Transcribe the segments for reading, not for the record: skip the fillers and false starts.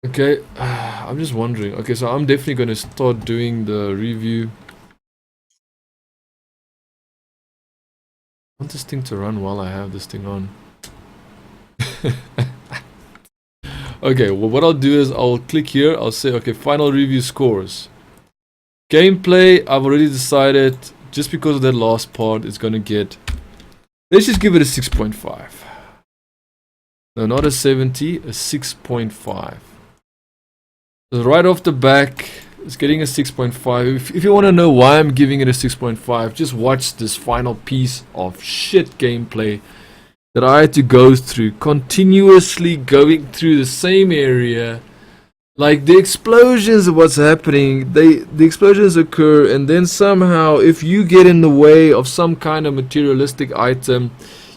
Okay, I'm just wondering. Okay, so I'm definitely going to start doing the review. I want this thing to run while I have this thing on. Okay, well, what I'll do is I'll click here. I'll say, okay, final review scores. Gameplay, I've already decided, just because of that last part, it's going to get... Let's just give it a 6.5. No, not a 70, a 6.5. So right off the back, it's getting a 6.5. If you want to know why I'm giving it a 6.5, just watch this final piece of shit gameplay that I had to go through, continuously going through the same area. Like the explosions of what's happening, the explosions occur, and then somehow if you get in the way of some kind of materialistic item,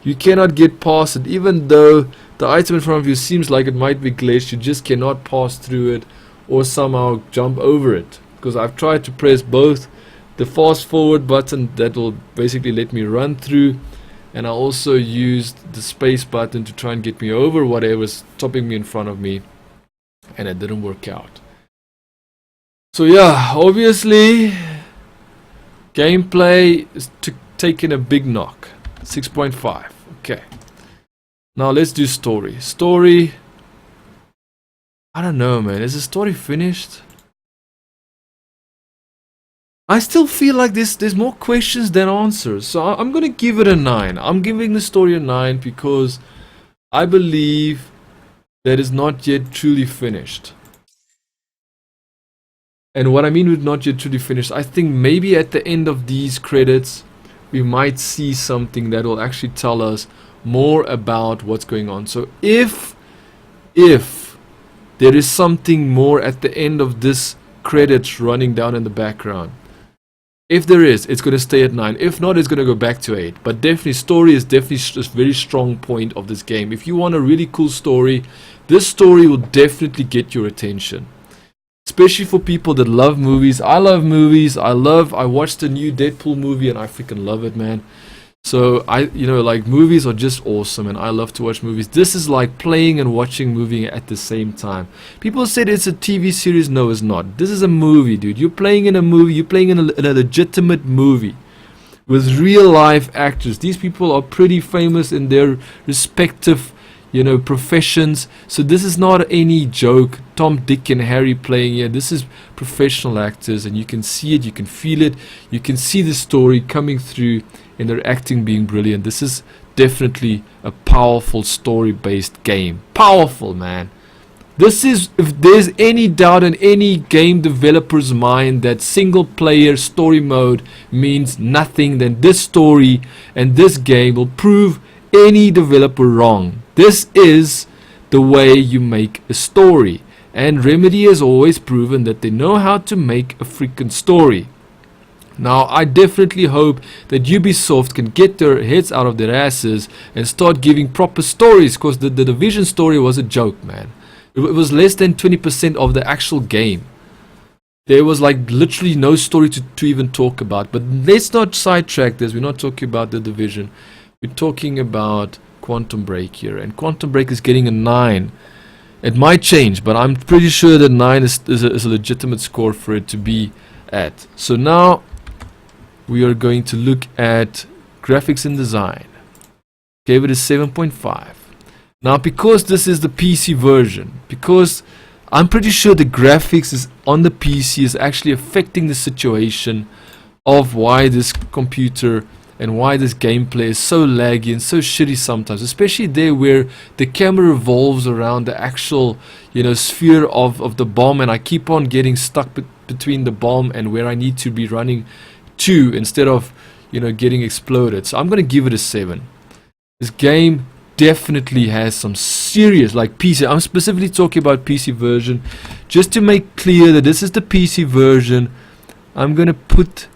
you cannot get past it. Even though the item in front of you seems like it might be glitched, you just cannot pass through it or somehow jump over it. Because I've tried to press both the fast forward button that will basically let me run through, and I also used the space button to try and get me over whatever's stopping me in front of me, and it didn't work out. So yeah, obviously gameplay is taking a big knock. 6.5. Okay, now let's do story. I don't know, man. Is the story finished? I still feel like there's more questions than answers. So I'm gonna give it a 9. I'm giving the story a 9 because I believe that is not yet truly finished. And what I mean with not yet truly finished, I think maybe at the end of these credits, we might see something that will actually tell us more about what's going on. So if there is something more at the end of this credits running down in the background, if there is, it's going to stay at 9. If not, it's going to go back to 8. But definitely, story is definitely a very strong point of this game. If you want a really cool story, this story will definitely get your attention. Especially for people that love movies. I love movies. I watched the new Deadpool movie and I freaking love it, man. So like movies are just awesome, and I love to watch movies. This is like playing and watching movie at the same time. People said it's a TV series. No, it's not. This is a movie, dude. You're playing in a movie. You're playing in a legitimate movie with real life actors. These people are pretty famous in their respective professions. So this is not any joke. Tom, Dick, and Harry playing here. This is professional actors, and you can see it, you can feel it, you can see the story coming through, and their acting being brilliant. This is definitely a powerful story-based game. Powerful, man. This is, if there's any doubt in any game developer's mind that single player story mode means nothing, then this story and this game will prove any developer wrong. This is the way you make a story, and Remedy has always proven that they know how to make a freaking story. Now I definitely hope that Ubisoft can get their heads out of their asses and start giving proper stories, because the Division story was a joke, man. It was less than 20% of the actual game. There was like literally no story to even talk about. But let's not sidetrack this. We're not talking about the Division. We're talking about Quantum Break here, and Quantum Break is getting a 9. It might change, but I'm pretty sure that 9 is a legitimate score for it to be at. So now we are going to look at graphics and design. Gave it a 7.5. Now because this is the PC version, because I'm pretty sure the graphics is on the PC is actually affecting the situation of why this computer and why this gameplay is so laggy and so shitty sometimes, especially there where the camera revolves around the actual sphere of the bomb, and I keep on getting stuck between the bomb and where I need to be running to instead of getting exploded. So I'm gonna give it a 7. This game definitely has some serious, like PC, I'm specifically talking about PC version. Just to make clear that this is the PC version, I'm gonna put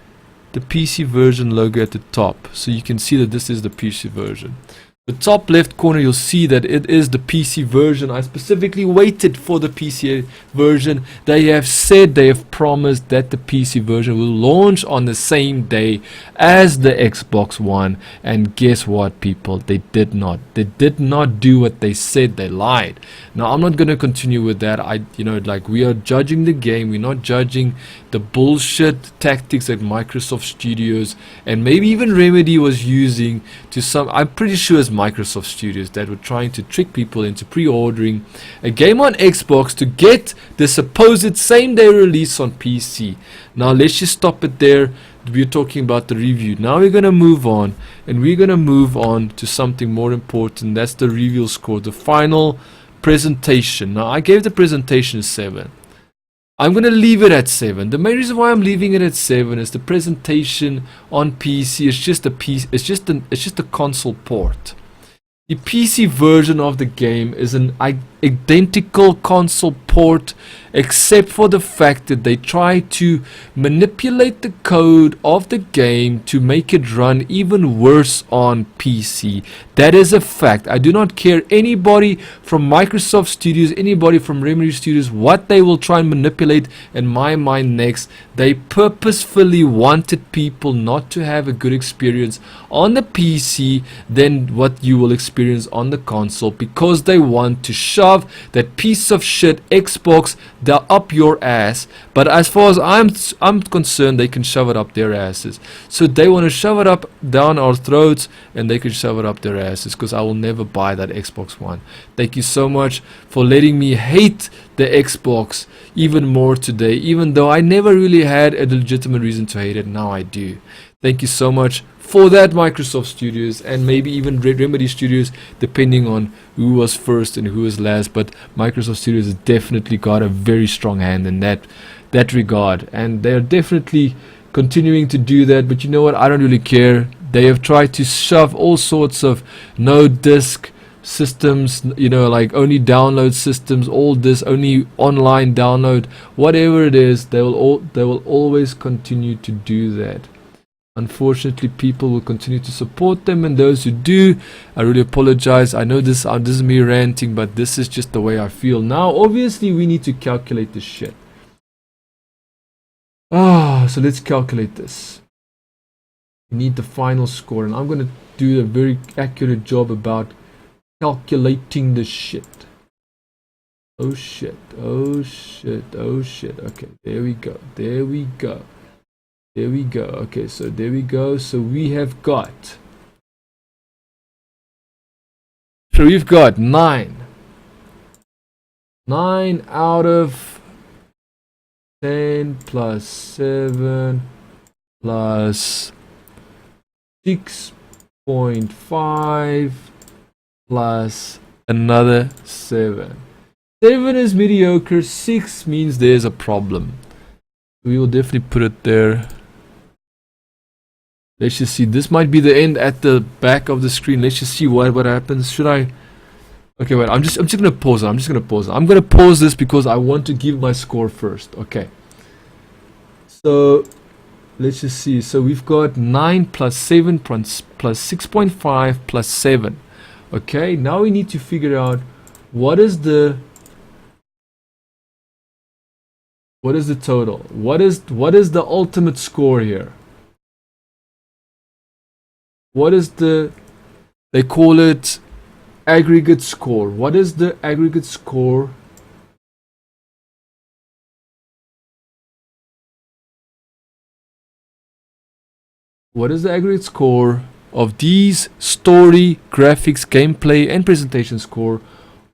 the PC version logo at the top so you can see that this is the PC version. the top left corner, you'll see that it is the PC version. I specifically waited for the PC version. They have said, they have promised that the PC version will launch on the same day as the Xbox One. And guess what, people? They did not. They did not do what they said. They lied. Now, I'm not going to continue with that. We are judging the game. We're not judging the bullshit tactics that Microsoft Studios and maybe even Remedy was using to some. I'm pretty sure it's Microsoft Studios that were trying to trick people into pre-ordering a game on Xbox to get the supposed same-day release on PC. Now let's just stop it there. We're talking about the review. Now we're gonna move on, and we're gonna move on to something more important. That's the reveal score, the final presentation. Now I gave the presentation 7. I'm going to leave it at 7. The main reason why I'm leaving it at 7 is the presentation on PC is just a piece. It's just a console port. The PC version of the game is an identical console port, except for the fact that they try to manipulate the code of the game to make it run even worse on PC. That is a fact. I do not care anybody from Microsoft Studios, anybody from Remedy Studios, what they will try and manipulate in my mind next. They purposefully wanted people not to have a good experience on the PC than what you will experience on the console, because they want to shove that piece of shit Xbox up your ass. But as far as I'm concerned, they can shove it up their asses. So they want to shove it up down our throats, and they can shove it up their asses, because I will never buy that Xbox One. Thank you so much for letting me hate the Xbox even more today, even though I never really had a legitimate reason to hate it. Now I do. Thank you so much for that, Microsoft Studios, and maybe even Remedy Studios, depending on who was first and who was last. But Microsoft Studios has definitely got a very strong hand in that regard, and they are definitely continuing to do that. But you know what? I don't really care. They have tried to shove all sorts of no disc systems, like only download systems, all this only online download, whatever it is. They will always continue to do that. Unfortunately, people will continue to support them, and those who do, I really apologize. I know this is me ranting, but this is just the way I feel. Now, obviously, we need to calculate this shit. So let's calculate this. We need the final score, and I'm going to do a very accurate job about calculating this shit. Oh shit, oh shit, oh shit. Okay, there we go, there we go. There we go. Okay, so there we go. So we have got. So we've got 9. 9 out of 10 plus 7 plus 6.5 plus another 7. 7 is mediocre. 6 means there's a problem. We will definitely put it there. Let's just see. This might be the end at the back of the screen. Let's just see what happens. Should I? Okay, wait. I'm just gonna pause it. I'm gonna pause this because I want to give my score first. Okay. So let's just see. So we've got 9 plus 7 plus 6.5 plus 7. Okay. Now we need to figure out what is the total. What is the ultimate score here? What is they call it aggregate score. What is the aggregate score? What is the aggregate score of these story, graphics, gameplay, and presentation score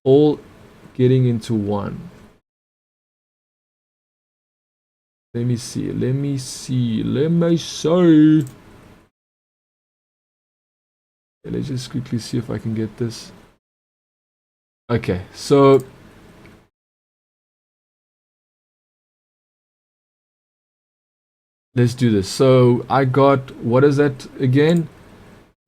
all getting into one? Let me see. Let's just quickly see if I can get this. Okay, so let's do this. So I got, what is that again?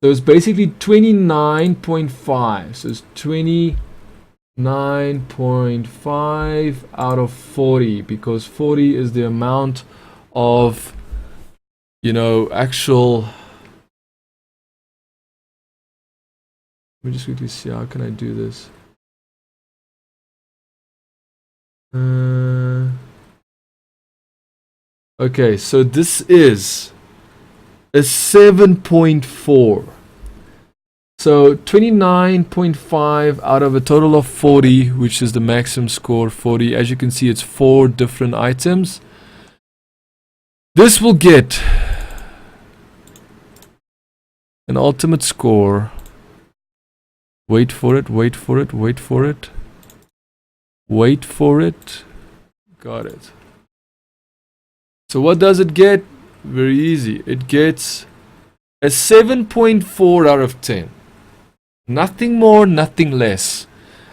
So it's basically 29.5. So it's 29.5 out of 40, because 40 is the amount of, actual Let me just quickly see, how can I do this? Okay, so this is a 7.4. So 29.5 out of a total of 40, which is the maximum score, 40. As you can see, it's 4 different items. This will get an ultimate score. Wait for it, wait for it, wait for it. Wait for it. Got it. So what does it get? Very easy. It gets a 7.4 out of 10. Nothing more, nothing less.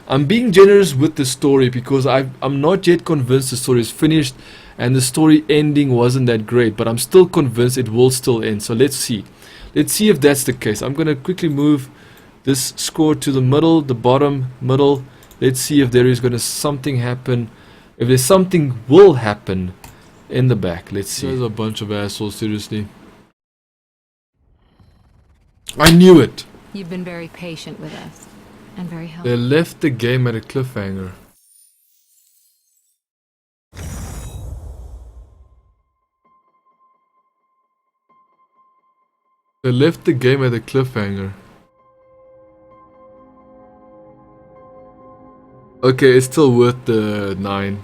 I'm being generous with the story because I'm not yet convinced the story is finished and the story ending wasn't that great, but I'm still convinced it will still end. So let's see. Let's see if that's the case. I'm going to quickly move this score to the middle, the bottom, middle. Let's see if there is going to something happen. If there's something will happen in the back. Let's see. There's a bunch of assholes, seriously. I knew it. You've been very patient with us and very helpful. They left the game at a cliffhanger. They left the game at a cliffhanger. Okay, it's still worth the 9.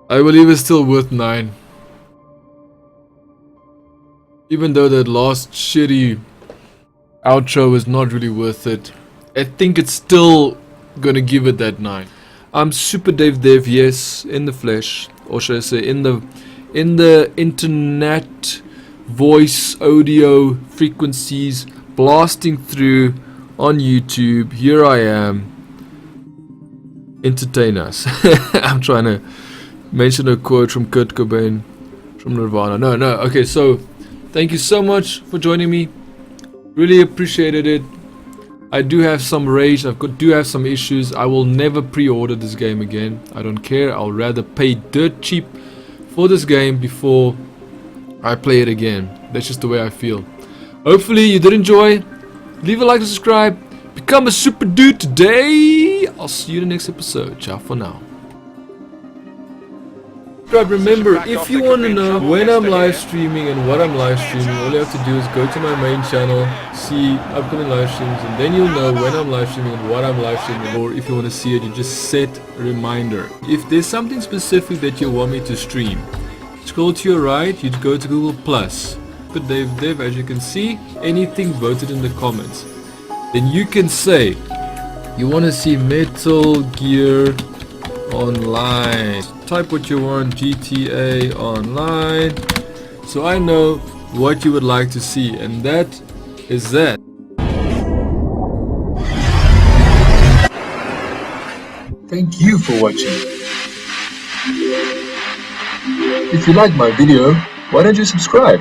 I believe it's still worth 9. Even though that last shitty outro is not really worth it, I think it's still gonna give it that 9. I'm Super Dave Dev, yes, in the flesh, or should I say in the internet voice audio frequencies blasting through on YouTube. Here I am. Entertain us. I'm trying to mention a quote from Kurt Cobain from Nirvana. No. Okay, so thank you so much for joining me. Really appreciated it. I do have some rage. Do have some issues. I will never pre-order this game again. I don't care. I'll rather pay dirt cheap for this game before I play it again. That's just the way I feel. Hopefully you did enjoy. Leave a like and subscribe. Become a super dude today. I'll see you in the next episode. Ciao for now. Remember, if you want to know when I'm live streaming and what I'm live streaming, all you have to do is go to my main channel, see upcoming live streams, and then you'll know when I'm live streaming and what I'm live streaming. Or if you want to see it, you just set a reminder. If there's something specific that you want me to stream, scroll to your right, you'd go to Google Plus. Put Dave Dev, as you can see, anything voted in the comments. Then you can say you want to see Metal Gear Online. Type what you want, GTA Online, so I know what you would like to see, and that is that. Thank you for watching. If you like my video, why don't you subscribe?